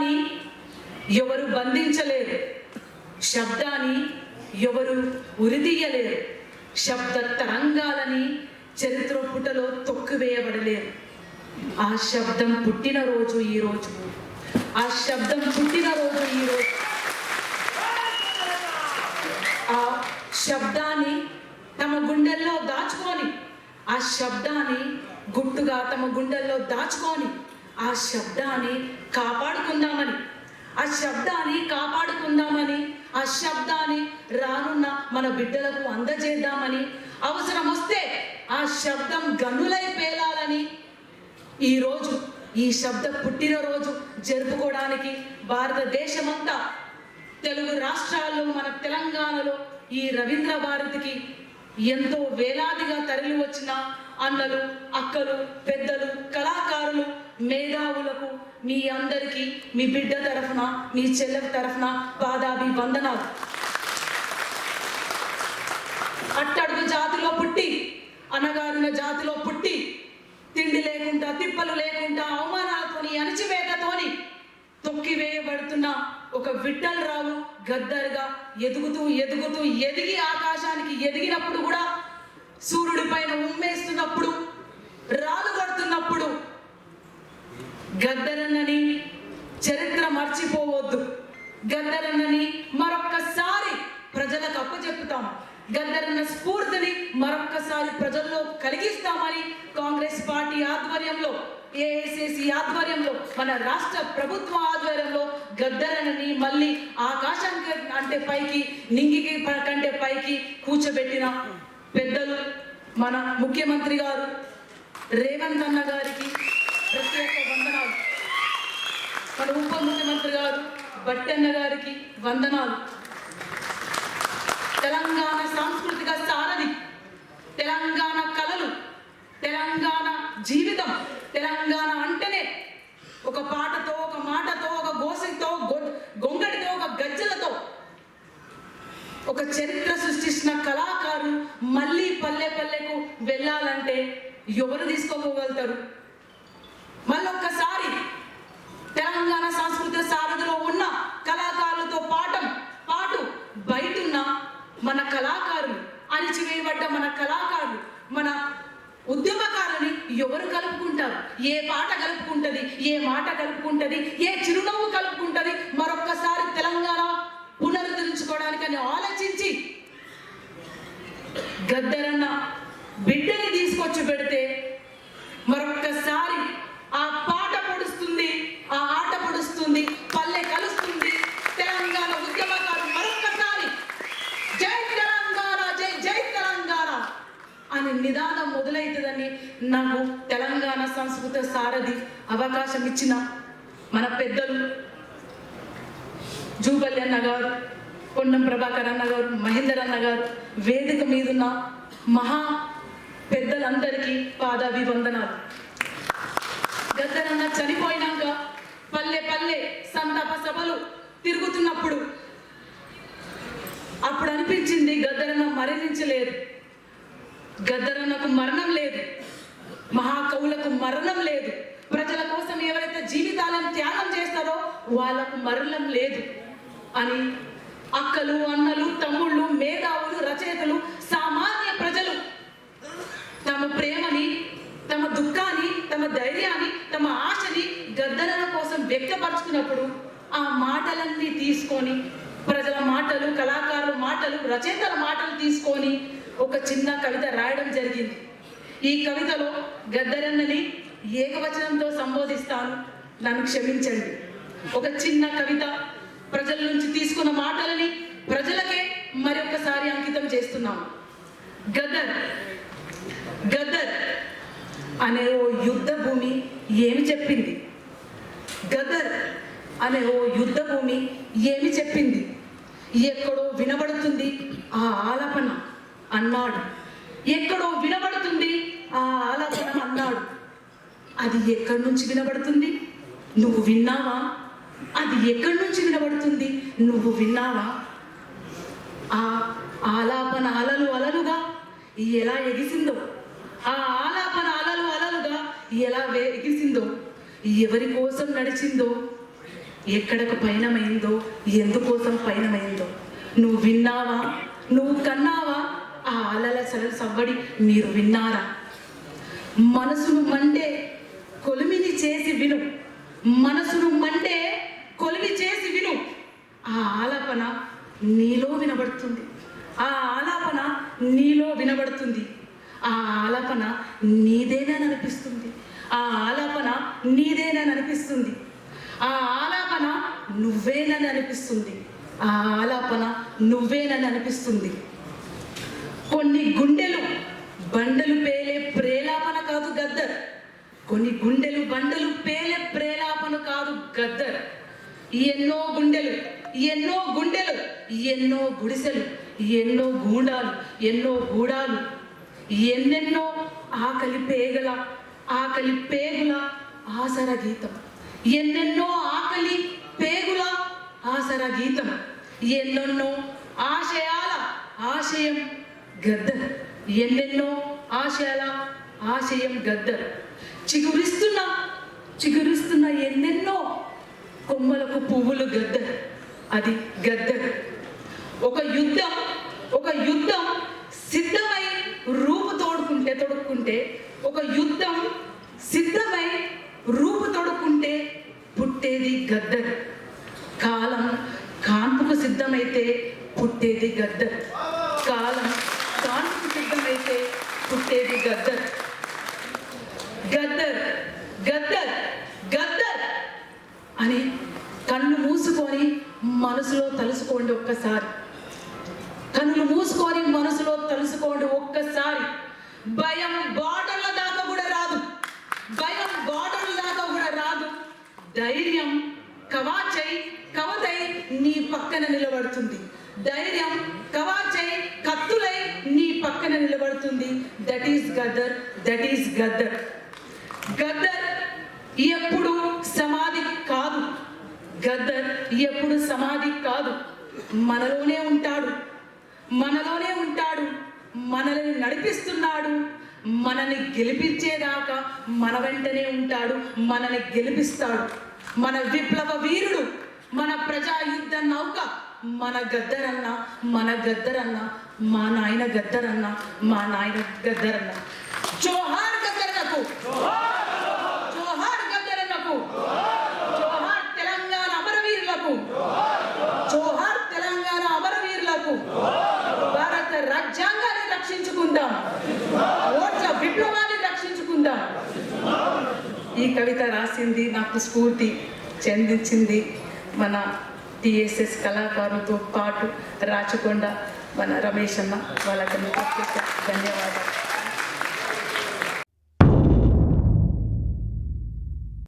శబ్దాన్ని ఎవరు బంధించలేరు, శబ్దాన్ని ఎవరు ఉరిదీయలేరు, శబ్ద తరంగాలని చరిత్ర పుటలో తొక్కివేయబడలేరు. ఆ శబ్దం పుట్టినరోజు ఈరోజు, ఆ శబ్దం పుట్టినరోజు ఈరోజు. ఆ శబ్దాన్ని తమ గుండెల్లో దాచుకొని, ఆ శబ్దాన్ని గుట్టుగా తమ గుండెల్లో దాచుకొని ఆ శబ్దాన్ని కాపాడుకుందామని, ఆ శబ్దాన్ని కాపాడుకుందామని, ఆ శబ్దాన్ని రానున్న మన బిడ్డలకు అందజేద్దామని, అవసరం వస్తే ఆ శబ్దం గన్నులై పేలాలని ఈరోజు ఈ శబ్ద పుట్టినరోజు జరుపుకోవడానికి భారతదేశమంతా, తెలుగు రాష్ట్రాల్లో, మన తెలంగాణలో ఈ రవీంద్ర భారతికి ఎంతో వేలాదిగా తరలి వచ్చిన అన్నలు, అక్కలు, పెద్దలు, కళాకారులు, మేధావులకు మీ అందరికీ మీ బిడ్డ తరఫున, మీ చెల్లెల తరఫున పాదాభివందనాలు. అట్టడుగు జాతిలో పుట్టి, అనగారిన జాతిలో పుట్టి, తిండి లేకుండా, తిప్పలు లేకుండా, అవమానాలతోని, అణచివేతతోని తొక్కివేయబడుతున్న ఒక విఠల్ రావు గద్దర్గా ఎదుగుతూ ఎదుగుతూ ఎదిగి ఆకాశానికి ఎదిగినప్పుడు కూడా, సూర్యుడి పైన ఉమ్మేస్తున్నప్పుడు, రాలు కొడుతున్నప్పుడు గద్దరన్నని చరిత్ర మర్చిపోవద్దు. గద్దరన్నని మరొక్కసారి ప్రజలకు అప్పచెప్పుతాం. గద్దరన్న స్ఫూర్తిని మరొక్కసారి ప్రజల్లో కలిగిస్తామని కాంగ్రెస్ పార్టీ ఆధ్వర్యంలో, ఏఐసిసి ఆధ్వర్యంలో, మన రాష్ట్ర ప్రభుత్వం ఆధ్వర్యంలో గద్దరన్నని మళ్ళీ ఆకాశానికి అంటే పైకి, నింగికి కంటే పైకి కూర్చోబెట్టిన పెద్దలు మన ముఖ్యమంత్రి గారు రేవంత్ అన్న గారికి ప్రత్యేక వందనాలు. మన ఉప ముఖ్యమంత్రి గారు బట్టన్న గారికి వందనాలు. తెలంగాణ సాంస్కృతిక సారథి, తెలంగాణ కళలు, తెలంగాణ జీవితం, తెలంగాణ అంటేనే ఒక పాటతో, ఒక మాటతో, ఒక గోసతో, గొంగడితో, ఒక గజ్జలతో ఒక చరిత్ర సృష్టించిన కళాకారులు మళ్ళీ పల్లె పల్లెకు వెళ్ళాలంటే ఎవరు తీసుకోగలుగుతారు? మళ్ళొక్కసారి తెలంగాణ సాంస్కృతిక సారథిలో ఉన్న కళాకారులతో పాటు బయటున్న మన కళాకారులు, అణిచివేయబడ్డ మన కళాకారులు, మన ఉద్యమకారుని ఎవరు కలుపుకుంటారు? ఏ పాట కలుపుకుంటది? ఏ మాట కలుపుకుంటది? ఏ చిరునవ్వు కలుపుకుంటది? మరొక్కసారి తెలంగాణ పునరుద్ధరించుకోవడానికని ఆలోచించి గద్దరన్న బిడ్డని తీసుకొచ్చి పెడితే మరొక్కసారి ఆ పాట పొడుస్తుంది, ఆ ఆట పొడుస్తుంది, పల్లె కలుస్తుంది. తెలంగాణ ఉద్యమకారు మరొక్కసారి జై తెలంగాణ, జై జై తెలంగాణ అని నిదానం మొదలవుతుందని నాకు తెలంగాణ సంస్కృత సారథి అవకాశం ఇచ్చిన మన పెద్దలు జూపల్లి అన్న గారు, కొండం ప్రభాకర్ అన్న గారు, మహేందర్ అన్న గారు, వేదిక మీదున్న మహా పెద్దలందరికీ పాదాభివందనాలు. గద్దరన్న చనిపోయినాక పల్లె పల్లె సంతాప సభలు తిరుగుతున్నప్పుడు అప్పుడు అనిపించింది గద్దరన్న మరణించలేదు, గద్దరన్నకు మరణం లేదు, మహాకవులకు మరణం లేదు, ప్రజల కోసం ఎవరైతే జీవితాలను త్యాగం చేస్తారో వాళ్ళకు మరణం లేదు అని అక్కలు, అన్నలు, తమ్ముళ్ళు, మేధావులు, రచయితలు, సామాన్య ప్రజలు తమ ప్రేమని, తమ దుఃఖాన్ని, తమ ధైర్యాన్ని, తమ ఆశని గద్దరన్న కోసం వ్యక్తపరుచుకున్నప్పుడు ఆ మాటలన్నీ తీసుకొని, ప్రజల మాటలు, కళాకారుల మాటలు, రచయితల మాటలు తీసుకొని ఒక చిన్న కవిత రాయడం జరిగింది. ఈ కవితలో గద్దరన్నని ఏకవచనంతో సంబోధిస్తాను, నన్ను క్షమించండి. ఒక చిన్న కవిత, ప్రజల నుంచి తీసుకున్న మాటలని ప్రజలకే మరొకసారి అంకితం చేస్తున్నాము. గద్దర్ గద్దర్ అనే ఓ యుద్ధ భూమి ఏమి చెప్పింది? గద్దర్ అనే ఓ యుద్ధ భూమి ఏమి చెప్పింది? ఎక్కడో వినబడుతుంది ఆ ఆలాపన అన్నాడు, ఎక్కడో వినబడుతుంది ఆ ఆలాపన అన్నాడు. అది ఎక్కడి నుంచి వినబడుతుంది? నువ్వు విన్నావా? అది ఎక్కడి నుంచి వినబడుతుంది? నువ్వు విన్నావా? ఆ ఆలాపన అలలు అలలుగా ఎలా ఎగిసిందో, ఆ ఆలాపన అలలు అలలుగా ఎలా ఎగిసిందో, ఎవరి కోసం నడిచిందో ఎక్కడకు పయనమైందో, ఎందుకోసం పయనమైందో నువ్వు విన్నావా? నువ్వు కన్నావా? ఆ అలల సవ్వడి మీరు విన్నారా? మనసును మండే కొలిమిని చేసి విను, మనసును మండే కొలిమి చేసి విను. ఆ ఆలాపన నీలో వినబడుతుంది, ఆ ఆలాపన నీలో వినబడుతుంది. ఆ ఆలాపన నీదేనని అనిపిస్తుంది, ఆ ఆలాపన నీదేనని అనిపిస్తుంది, ఆ ఆలాపన నువ్వేనని అనిపిస్తుంది, ఆ ఆలాపన నువ్వేనని అనిపిస్తుంది. కొన్ని గుండెలు బండలు పేలే ప్రేలాపన కాదు గద్దర్, కొన్ని గుండెలు బండలు పేలే ప్రేలాపన కాదు గద్దర్. ఎన్నో గుండెలు, ఎన్నో గుండెలు, ఎన్నో గుడిసెలు, ఎన్నో గూడాలు, ఎన్నో గూడాలు, ఎన్నెన్నో ఆకలి పేగుల ఆసర గీతం, ఎన్నెన్నో ఆకలి పేగుల ఆసర గీతం, ఎన్నెన్నో ఆశయాల ఆశయం గద్దర్, ఎన్నెన్నో ఆశయాల ఆశయం గద్దర్. చిగురిస్తున్న ఎన్నెన్నో కొమ్మలకు పువ్వులు గద్దర్, అది గద్దర్. ఒక యుద్ధం సిద్ధమై రూపు తొడుక్కుంటే, ఒక యుద్ధం సిద్ధమై రూపు తొడుక్కుంటే పుట్టేది గద్దర్. కాలం కాన్పుకు సిద్ధమైతే పుట్టేది గద్దర్, కాలం కాన్పుకు సిద్ధమైతే పుట్టేది గద్దర్. గద్దర్ గద్దర్ గద్దర్ అని కళ్ళు మూసుకొని మనసులో తలుసుకోండి ఒక్కసారి, కళ్ళు మూసుకొని మనసులో తలుసుకోండి ఒక్కసారి. భయం బార్డర్ల దాకా కూడా రాదు, భయం బార్డర్ల దాకా కూడా రాదు. ధైర్యం కవచై నీ పక్కన నిలబడుతుంది, ధైర్యం కవాచై కత్తులై నీ పక్కన నిలబడుతుంది. That is Gaddar, that is Gaddar. Gaddar ఎప్పుడు సమాధి కాదు, గద్దర్ ఎప్పుడు సమాధి కాదు, మనలోనే ఉంటాడు, మనలోనే ఉంటాడు, మనల్ని నడిపిస్తున్నాడు, మనల్ని గెలిపించేదాకా మన వెంటనే ఉంటాడు, మనల్ని గెలిపిస్తాడు. మన విప్లవ వీరుడు, మన ప్రజాయుద్ధ నౌక మన గద్దరన్న, మన గద్దరన్న, మా నాయన గద్దరన్న, మా నాయన గద్దరన్న. జోహార్ గద్దరన్నకు, జోహార్ గద్దరన్నకు, జోహార్ తెలంగాణ అమరవీరులకు, జోహార్ తెలంగాణ అమరవీరులకు. భారత రాజ్యాంగాన్ని రక్షించుకుందాం, ఓట్ల విప్లవాన్ని రక్షించుకుందాం. ఈ కవిత రాసింది, నాకు స్ఫూర్తి చెందించింది మన టిఎస్ఎస్ కళాకారులతో పాటు రాచకొండ మన రమేష్ అన్న. వాళ్ళకి ధన్యవాదాలు.